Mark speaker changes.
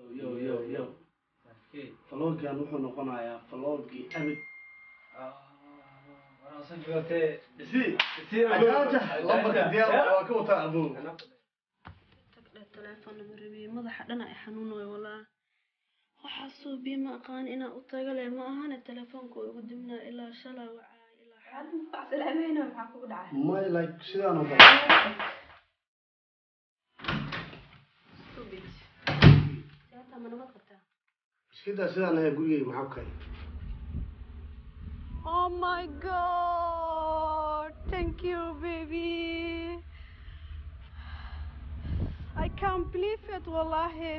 Speaker 1: Yo. Vloggan wuxuu noqonayaa vloggii abid.
Speaker 2: Waana soo joogtay.
Speaker 1: Ajaaja lambarka diyaar waa ka wata abu.
Speaker 3: tagdhe telefoon marabi madaxa dhana ay xanuunayo walaa. Waxa soo biima aqaan inaa u tagale ma ahana telefoonka ugu dimnaa ilaa shalay wacay ilaa
Speaker 4: حد مقطع سلامين ومحكو دعاء
Speaker 1: My like sidaan oo kale.
Speaker 3: stupid. Saata mana ma qabtaa.
Speaker 1: Sidaan ayaa gurigeyga maxaa kale.
Speaker 3: Oh my god. Thank you baby. I can't believe it wallahi.